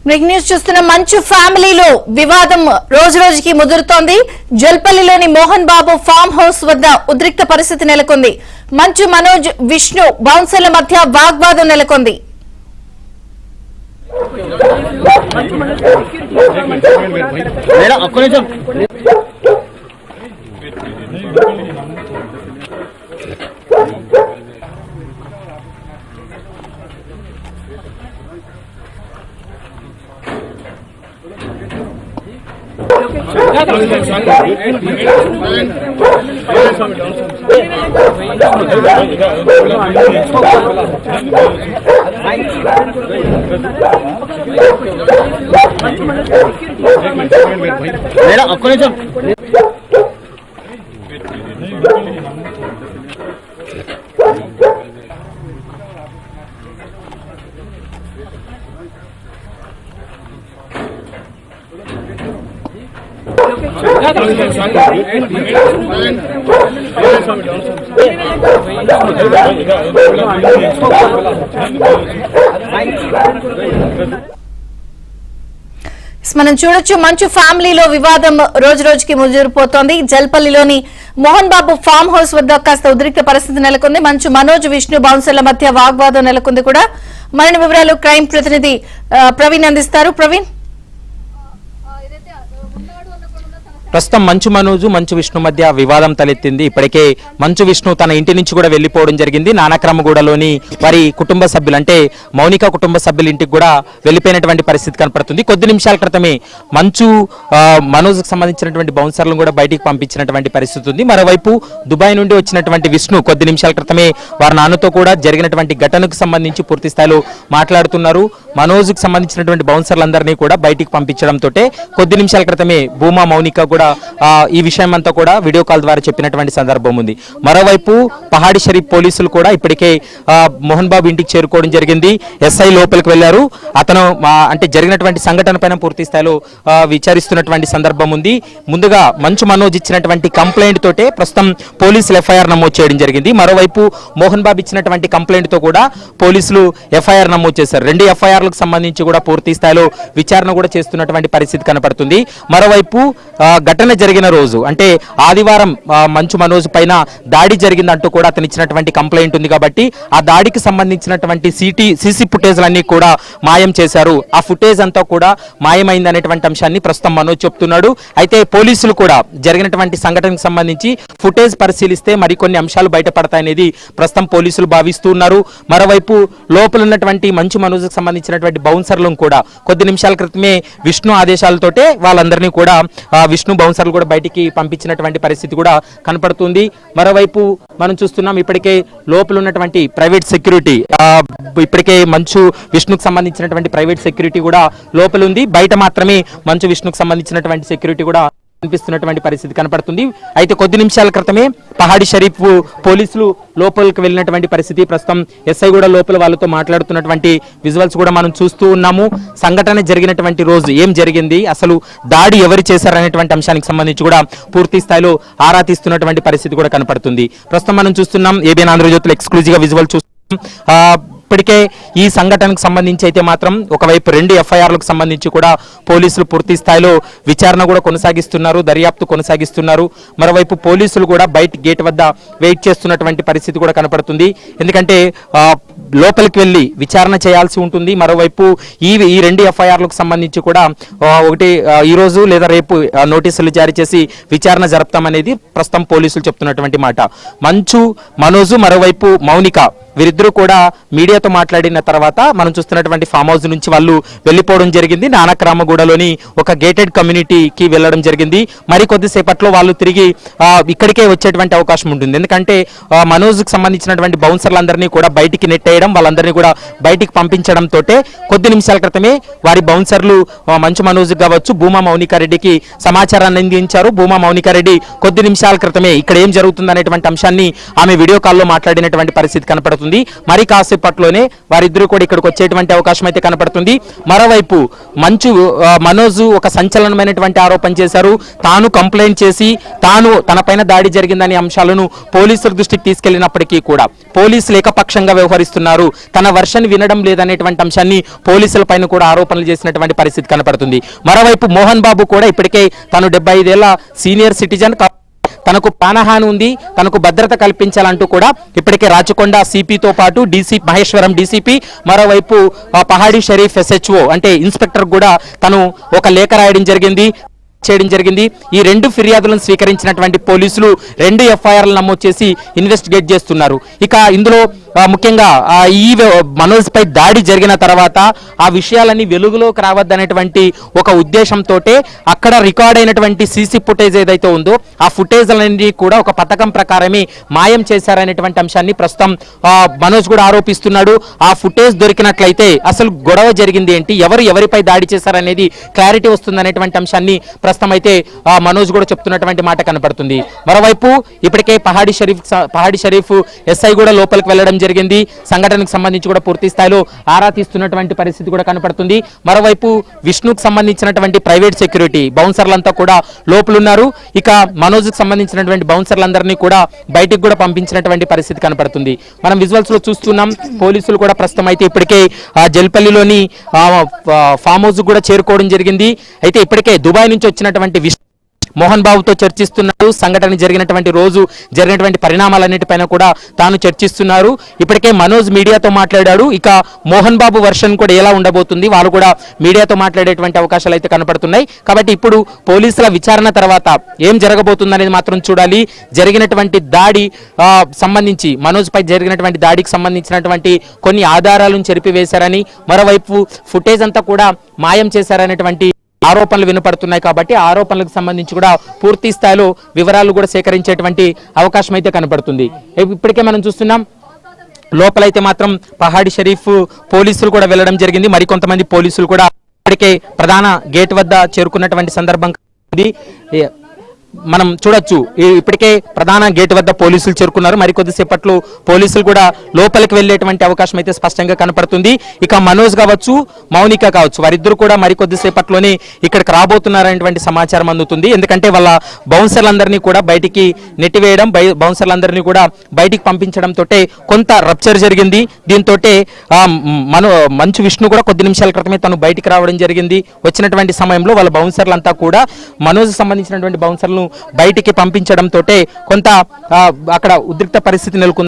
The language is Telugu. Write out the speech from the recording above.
బ్రేకింగ్ న్యూస్ చూస్తున్న మంచు ఫ్యామిలీలో వివాదం రోజు రోజుకి ముదురుతోంది. జల్పల్లిలోని మోహన్ బాబు ఫామ్ హౌస్ వద్ద ఉద్రిక్త పరిస్థితి నెలకొంది. మంచు మనోజ్, విష్ణు బౌన్సర్ల మధ్య వాగ్వాదం నెలకొంది. మనం చూడొచ్చు మంచు ఫ్యామిలీలో వివాదం రోజు రోజుకి ముదిరిపోతోంది. జల్పల్లిలోని మోహన్ బాబు ఫామ్ హౌస్ వద్ద కాస్త ఉద్రిక్త పరిస్థితి నెలకొంది. మంచు మనోజ్, విష్ణు బౌన్సర్ల మధ్య వాగ్వాదం నెలకొంది కూడా. మరిన్ని వివరాలు క్రైమ్ ప్రతినిధి ప్రవీణ్ అందిస్తారు. ప్రవీణ్, ప్రస్తుతం మంచు మనోజు, మంచు విష్ణు మధ్య వివాదం తలెత్తింది. ఇప్పటికే మంచు విష్ణు తన ఇంటి నుంచి కూడా వెళ్లిపోవడం జరిగింది. నానక్రమగూడలోని వారి కుటుంబ సభ్యులు అంటే మౌనిక కుటుంబ సభ్యుల ఇంటికి కూడా వెళ్లిపోయినటువంటి పరిస్థితి కనపడుతుంది. కొద్ది నిమిషాల క్రితమే మంచు మనోజ్కి సంబంధించినటువంటి బౌన్సర్లను కూడా బయటికి పంపించినటువంటి పరిస్థితి ఉంది. మరోవైపు దుబాయ్ నుండి వచ్చినటువంటి విష్ణు కొద్ది నిమిషాల క్రితమే వారి నాన్నతో కూడా జరిగినటువంటి ఘటనకు సంబంధించి పూర్తి స్థాయిలో మాట్లాడుతున్నారు. మనోజ్కి సంబంధించినటువంటి బౌన్సర్లందరినీ కూడా బయటికి పంపించడంతో కొద్ది నిమిషాల క్రితమే భూమా, మౌనిక కూడా ఈ విషయం అంతా కూడా వీడియో కాల్ ద్వారా చెప్పినటువంటి సందర్భం ఉంది. మరోవైపు పహాడి షరీఫ్ పోలీసులు కూడా ఇప్పటికే మోహన్ బాబు ఇంటికి చేరుకోవడం జరిగింది. ఎస్ఐ లోపలికి వెళ్లారు. అతను అంటే జరిగినటువంటి సంఘటన పైన పూర్తి స్థాయిలో విచారిస్తున్నటువంటి సందర్భం ఉంది. ముందుగా మంచు మనోజ్ ఇచ్చినటువంటి కంప్లైంట్ తోటే ప్రస్తుతం పోలీసులు ఎఫ్ఐఆర్ నమోదు చేయడం జరిగింది. మరోవైపు మోహన్ బాబు ఇచ్చినటువంటి కంప్లైంట్ తో కూడా పోలీసులు ఎఫ్ఐఆర్ నమోదు చేశారు. రెండు ఎఫ్ఐఆర్లకు సంబంధించి కూడా పూర్తి స్థాయిలో విచారణ కూడా చేస్తున్నటువంటి పరిస్థితి కనపడుతుంది. మరోవైపు ఘటన జరిగిన రోజు అంటే ఆదివారం మంచు మనోజ్ పైన దాడి జరిగిందంటూ కూడా అతను ఇచ్చినటువంటి కంప్లైంట్ ఉంది. కాబట్టి ఆ దాడికి సంబంధించినటువంటి సీసీ ఫుటేజ్లన్నీ కూడా మాయం చేశారు. ఆ ఫుటేజ్ అంతా కూడా మాయమైంది అనేటువంటి అంశాన్ని ప్రస్తుతం మనోజ్ చెప్తున్నాడు. అయితే పోలీసులు కూడా జరిగినటువంటి సంఘటనకు సంబంధించి ఫుటేజ్ పరిశీలిస్తే మరికొన్ని అంశాలు బయటపడతాయనేది ప్రస్తుతం పోలీసులు భావిస్తున్నారు. మరోవైపు లోపల ఉన్నటువంటి మంచు మనోజ్కి సంబంధించినటువంటి బౌన్సర్లను కూడా కొద్ది నిమిషాల క్రితమే విష్ణు ఆదేశాలతోటే వాళ్ళందరినీ కూడా విష్ణు బౌన్సర్లు కూడా బయటికి పంపించినటువంటి పరిస్థితి కూడా కనపడుతుంది. మరోవైపు మనం చూస్తున్నాం ఇప్పటికే లోపల ఉన్నటువంటి ప్రైవేట్ సెక్యూరిటీ ఇప్పటికే మంచు విష్ణుకు సంబంధించినటువంటి ప్రైవేట్ సెక్యూరిటీ కూడా లోపల ఉంది. బయట మాత్రమే మంచు విష్ణుకు సంబంధించినటువంటి సెక్యూరిటీ కూడా కనిపిస్తున్నటువంటి పరిస్థితి కనపడుతుంది. అయితే కొద్ది నిమిషాల క్రితమే పహాడి షరీఫ్ పోలీసులు లోపలికి వెళ్ళినటువంటి పరిస్థితి. ప్రస్తుతం ఎస్ఐ కూడా లోపల వాళ్ళతో మాట్లాడుతున్నటువంటి విజువల్స్ కూడా మనం చూస్తూ ఉన్నాము. సంఘటన జరిగినటువంటి రోజు ఏం జరిగింది, అసలు దాడి ఎవరు చేశారనేటువంటి అంశానికి సంబంధించి కూడా పూర్తి స్థాయిలో ఆరా తీస్తున్నటువంటి పరిస్థితి కూడా కనపడుతుంది. ప్రస్తుతం మనం చూస్తున్నాం ఏబిఎన్ ఆంధ్రజ్యోతిలో ఎక్స్క్లూజివ్ గా విజువల్ చూస్తున్నాం. ఇప్పటికే ఈ సంఘటనకు సంబంధించి అయితే మాత్రం ఒకవైపు రెండు ఎఫ్ఐఆర్లకు సంబంధించి కూడా పోలీసులు పూర్తి స్థాయిలో విచారణ కూడా కొనసాగిస్తున్నారు, దర్యాప్తు కొనసాగిస్తున్నారు. మరోవైపు పోలీసులు కూడా బయట గేట్ వద్ద వెయిట్ చేస్తున్నటువంటి పరిస్థితి కూడా కనపడుతుంది. ఎందుకంటే లోపలికి వెళ్ళి విచారణ చేయాల్సి ఉంటుంది. మరోవైపు ఈ రెండు ఎఫ్ఐఆర్లకు సంబంధించి కూడా ఒకటి ఈ రోజు లేదా రేపు నోటీసులు జారీ చేసి విచారణ జరుపుతామనేది ప్రస్తుతం పోలీసులు చెప్తున్నటువంటి మాట. మంచు మనోజు, మరోవైపు మౌనిక వీరిద్దరూ కూడా మీడియాతో మాట్లాడిన తర్వాత మనం చూస్తున్నటువంటి ఫామ్ హౌస్ నుంచి వాళ్ళు వెళ్ళిపోవడం జరిగింది. నానక్రామగూడలోని ఒక గేటెడ్ కమ్యూనిటీకి వెళ్ళడం జరిగింది. మరి కొద్దిసేపట్లో వాళ్ళు తిరిగి ఇక్కడికే వచ్చేటువంటి అవకాశం ఉంటుంది. ఎందుకంటే మనోజ్కి సంబంధించినటువంటి బౌన్సర్లందరినీ కూడా బయటికి నెట్టేయడం, వాళ్ళందరినీ కూడా బయటికి పంపించడంతో కొద్ది నిమిషాల క్రితమే వారి బౌన్సర్లు మంచు మనోజ్ కావచ్చు, భూమా మౌనికారెడ్డికి సమాచారాన్ని అందించారు. భూమా మౌనికారెడ్డి కొద్ది నిమిషాల క్రితమే ఇక్కడ ఏం జరుగుతుంది అనేటువంటి అంశాన్ని ఆమె వీడియో కాల్లో మాట్లాడినటువంటి పరిస్థితి కనపడుతుంది. కనపడుతుంది. మరి కాసేపట్లోనే వారిద్దరూ కూడా ఇక్కడికి వచ్చేటువంటి అవకాశం అయితే కనపడుతుంది. మరోవైపు మనోజ్ ఒక సంచలనమైనటువంటి ఆరోపణ చేశారు. తాను కంప్లైంట్ చేసి తాను తనపైన దాడి జరిగిందనే అంశాలను పోలీసుల దృష్టికి తీసుకెళ్లినప్పటికీ కూడా పోలీసులు ఏకపక్షంగా వ్యవహరిస్తున్నారు, తన వర్షన్ వినడం లేదనేటువంటి అంశాన్ని పోలీసుల పైన కూడా ఆరోపణలు చేసినటువంటి పరిస్థితి కనపడుతుంది. మరోవైపు మోహన్ బాబు కూడా ఇప్పటికే తను 75 ఏళ్ల సీనియర్ సిటిజన్, తనకు ప్రాణహాని ఉంది, తనకు భద్రత కల్పించాలంటూ కూడా ఇప్పటికే రాచకొండ సిపితో పాటు మహేశ్వరం డీసీపీ, మరోవైపు పహాడి షరీఫ్ SHO అంటే ఇన్స్పెక్టర్ కూడా తను ఒక లేఖ రాయడం జరిగింది. ఈ 2 ఫిర్యాదులను స్వీకరించినటువంటి పోలీసులు 2 FIRలు నమోదు చేసి ఇన్వెస్టిగేట్ చేస్తున్నారు. ఇక ఇందులో ముఖ్యంగా ఈ మనోజ్ పై దాడి జరిగిన తర్వాత ఆ విషయాలన్నీ వెలుగులోకి రావద్దనేటువంటి ఒక ఉద్దేశంతో అక్కడ రికార్డ్ అయినటువంటి సీసీ ఫుటేజ్ ఏదైతే ఉందో ఆ ఫుటేజ్లన్నీ కూడా ఒక పథకం ప్రకారమే మాయం చేశారనేటువంటి అంశాన్ని ప్రస్తుతం మనోజ్ కూడా ఆరోపిస్తున్నాడు. ఆ ఫుటేజ్ దొరికినట్లయితే అసలు గొడవ జరిగింది ఏంటి, ఎవరిపై దాడి చేశారనేది క్లారిటీ వస్తుందనేటువంటి అంశాన్ని ప్రస్తుతం అయితే మనోజ్ కూడా చెప్తున్నటువంటి మాట కనపడుతుంది. మరోవైపు ఇప్పటికే పహాడి షరీఫ్ SI కూడా లోపలికి వెళ్ళడం జరిగింది. సంఘటనకు సంబంధించి కూడా పూర్తి స్థాయిలో ఆరా తీస్తున్నటువంటి పరిస్థితి కూడా కనపడుతుంది. మరోవైపు విష్ణుకు సంబంధించినటువంటి ప్రైవేట్ సెక్యూరిటీ బౌన్సర్లంతా కూడా లోపలున్నారు. ఇక మనోజ్కి సంబంధించినటువంటి బౌన్సర్లందరినీ కూడా బయటికి కూడా పంపించినటువంటి పరిస్థితి కనపడుతుంది. మనం విజువల్స్ లో చూస్తున్నాం. పోలీసులు కూడా ప్రస్తుతం అయితే ఇప్పటికే జల్పల్లిలోని ఫామ్ హౌస్ కూడా చేరుకోవడం జరిగింది. అయితే ఇప్పటికే దుబాయ్ నుంచి వచ్చినటువంటి మోహన్ బాబుతో చర్చిస్తున్నారు. సంఘటన జరిగినటువంటి రోజు జరిగినటువంటి పరిణామాలన్నిటిపైన కూడా తాను చర్చిస్తున్నారు. ఇప్పటికే మనోజ్ మీడియాతో మాట్లాడాడు. ఇక మోహన్ బాబు వర్షన్ కూడా ఎలా ఉండబోతుంది, వాళ్ళు కూడా మీడియాతో మాట్లాడేటువంటి అవకాశాలు అయితే కనపడుతున్నాయి. కాబట్టి ఇప్పుడు పోలీసుల విచారణ తర్వాత ఏం జరగబోతుంది అనేది మాత్రం చూడాలి. జరిగినటువంటి దాడి సంబంధించి మనోజ్ పై జరిగినటువంటి దాడికి సంబంధించినటువంటి కొన్ని ఆధారాలను చెరిపివేశారని, మరోవైపు ఫుటేజ్ అంతా కూడా మాయం చేశారనేటువంటి ఆరోపణలు వినపడుతున్నాయి. కాబట్టి ఆ ఆరోపణలకు సంబంధించి కూడా పూర్తి స్థాయిలో వివరాలు కూడా సేకరించేటువంటి అవకాశం అయితే కనపడుతుంది. ఇప్పటికే మనం చూస్తున్నాం లోపలైతే మాత్రం పహాడి షరీఫ్ పోలీసులు కూడా వెళ్ళడం జరిగింది. మరికొంతమంది పోలీసులు కూడా ఇప్పటికే ప్రధాన గేట్ వద్ద చేరుకున్నటువంటి సందర్భం మనం చూడొచ్చు. ఇప్పటికే ప్రధాన గేట్ వద్ద పోలీసులు చేరుకున్నారు. మరికొద్దిసేపట్లో పోలీసులు కూడా లోపలికి వెళ్ళేటువంటి అవకాశం అయితే స్పష్టంగా కనపడుతుంది. ఇక మనోజ్ కావచ్చు, మౌనిక కావచ్చు, వారిద్దరు కూడా మరికొద్దిసేపట్లోనే ఇక్కడికి రాబోతున్నారనేటువంటి సమాచారం అందుతుంది. ఎందుకంటే వాళ్ళ బౌన్సర్లందరినీ కూడా బయటికి నెట్టివేయడం, బౌన్సర్లందరినీ కూడా బయటికి పంపించడంతో కొంత రప్చర్ జరిగింది. దీంతో మంచు విష్ణు కూడా కొద్ది నిమిషాల క్రితమే తను బయటికి రావడం జరిగింది. వచ్చినటువంటి సమయంలో వాళ్ళ బౌన్సర్లంతా కూడా మనోజ్ సంబంధించినటువంటి బౌన్సర్లను బయటికి పంపించడంతో కొంత అక్కడ ఉద్రిక్త పరిస్థితి నెలకొంది.